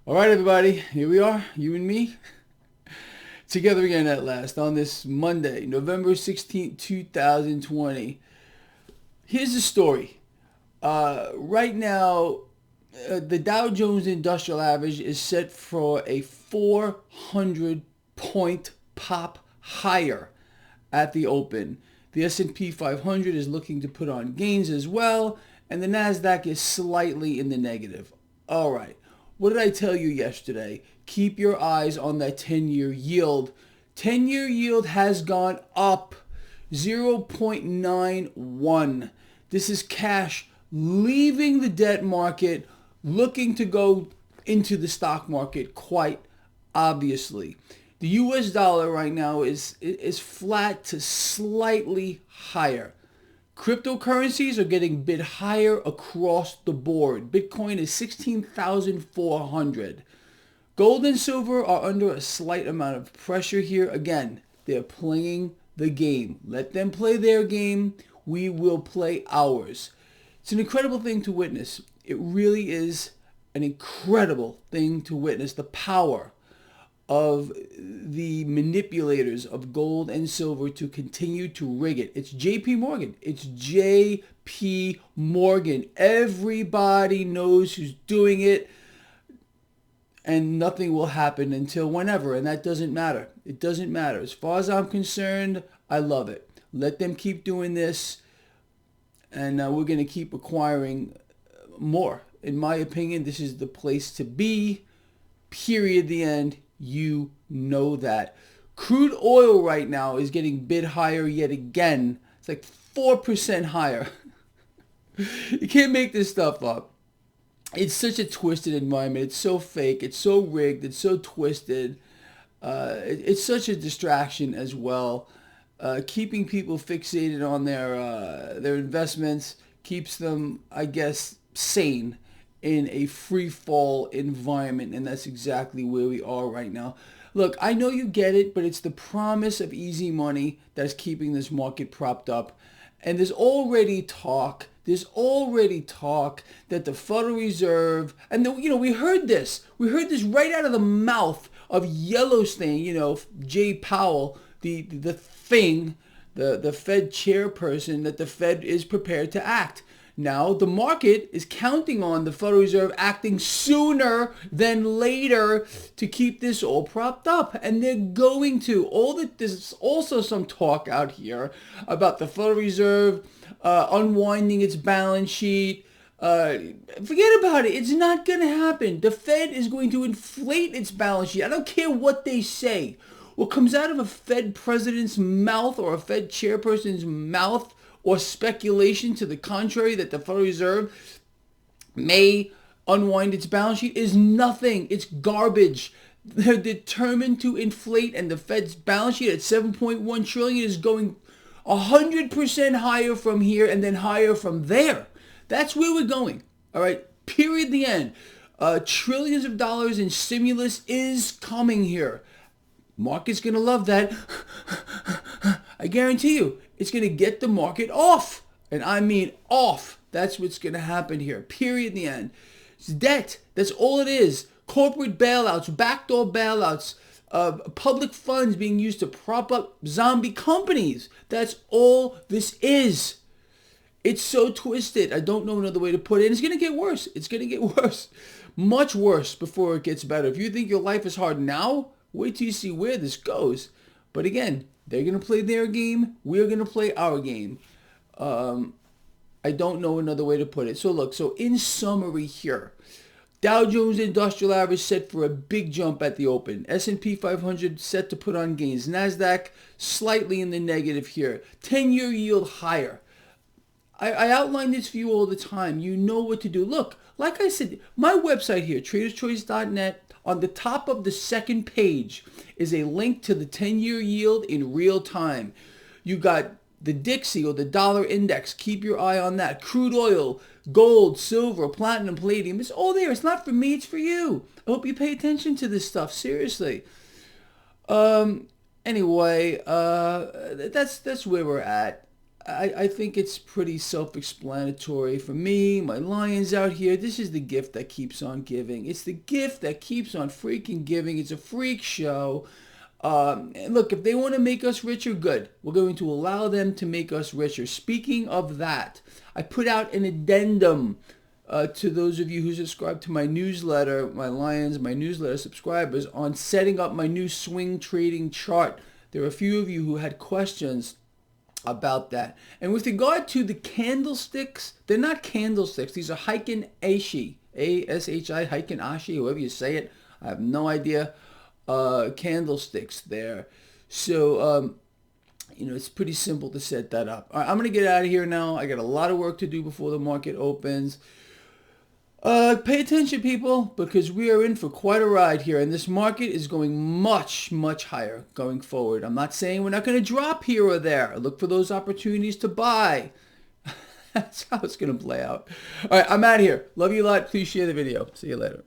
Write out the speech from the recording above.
All right, everybody, here we are, you and me, together again at last on this Monday, November 16th, 2020. Here's the story. Right now, the Dow Jones Industrial Average is set for a 400 point pop higher at the open. The S&P 500 is looking to put on gains as well, and the Nasdaq is slightly in the negative. All right. What did I tell you yesterday? Keep your eyes on that 10-year yield. 10-year yield has gone up 0.91. This is cash leaving the debt market, looking to go into the stock market quite obviously. The US dollar right now is flat to slightly higher. Cryptocurrencies are getting bid higher across the board. Bitcoin is 16,400. Gold and silver are under a slight amount of pressure here. Again, they're playing the game. Let them play their game. We will play ours. It's an incredible thing to witness. It really is an incredible thing to witness. The power of the manipulators of gold and silver to continue to rig it. It's JP Morgan. It's JP Morgan. Everybody knows who's doing it, and nothing will happen until whenever, and that doesn't matter. It doesn't matter. As far as I'm concerned, I love it. Let them keep doing this, and we're going to keep acquiring more. In my opinion, this is the place to be. Period. The end. You know that. Crude oil right now is getting bid higher yet again. It's like 4% higher. You can't make this stuff up. It's such a twisted environment. It's so fake. It's so rigged. It's so twisted. It's such a distraction as well. Keeping people fixated on their investments keeps them, I guess, sane in a free fall environment, and that's exactly where we are right now. Look, I know you get it, but it's the promise of easy money that's keeping this market propped up. And there's already talk that the Federal Reserve, and we heard this right out of the mouth of Yellowstone, Jay Powell, the Fed chairperson, that the Fed is prepared to act. Now, the market is counting on the Federal Reserve acting sooner than later to keep this all propped up. And they're going to. There's also some talk out here about the Federal Reserve unwinding its balance sheet. Forget about it. It's not going to happen. The Fed is going to inflate its balance sheet. I don't care what they say. What comes out of a Fed president's mouth or a Fed chairperson's mouth, or speculation to the contrary that the Federal Reserve may unwind its balance sheet, is nothing. It's garbage. They're determined to inflate, and the Fed's balance sheet at $7.1 trillion is going 100% higher from here and then higher from there. That's where we're going. All right. Period. The end. Trillions of dollars in stimulus is coming here. Market's going to love that. I guarantee you, it's going to get the market off. And I mean off. That's what's going to happen here. Period. The end. It's debt. That's all it is. Corporate bailouts, backdoor bailouts, public funds being used to prop up zombie companies. That's all this is. It's so twisted. I don't know another way to put it. And it's going to get worse. It's going to get worse. Much worse before it gets better. If you think your life is hard now, wait till you see where this goes. But again, they're going to play their game. We're going to play our game. I don't know another way to put it. So look, in summary here, Dow Jones Industrial Average set for a big jump at the open. S&P 500 set to put on gains. Nasdaq slightly in the negative here. 10-year yield higher. I outline this for you all the time. You know what to do. Look, like I said, my website here, traderschoice.net, on the top of the second page is a link to the 10-year yield in real time. You got the Dixie or the dollar index. Keep your eye on that. Crude oil, gold, silver, platinum, palladium. It's all there. It's not for me. It's for you. I hope you pay attention to this stuff. Seriously. Anyway, that's where we're at. I think it's pretty self-explanatory for me, my lions out here. This is the gift that keeps on giving. It's the gift that keeps on freaking giving. It's a freak show. And look, if they want to make us richer, good. We're going to allow them to make us richer. Speaking of that, I put out an addendum to those of you who subscribe to my newsletter, my Lions, my newsletter subscribers, on setting up my new swing trading chart. There are a few of you who had questions about that. And with regard to the candlesticks, they're not candlesticks. These are Heiken Ashi, A-S-H-I, Heiken Ashi, however you say it. I have no idea. Candlesticks there. So, it's pretty simple to set that up. All right, I'm going to get out of here now. I got a lot of work to do before the market opens. Pay attention, people, because we are in for quite a ride here, and this market is going much, much higher going forward. I'm not saying we're not going to drop here or there. Look for those opportunities to buy. That's how it's going to play out. All right, I'm out of here. Love you a lot. Please share the video. See you later.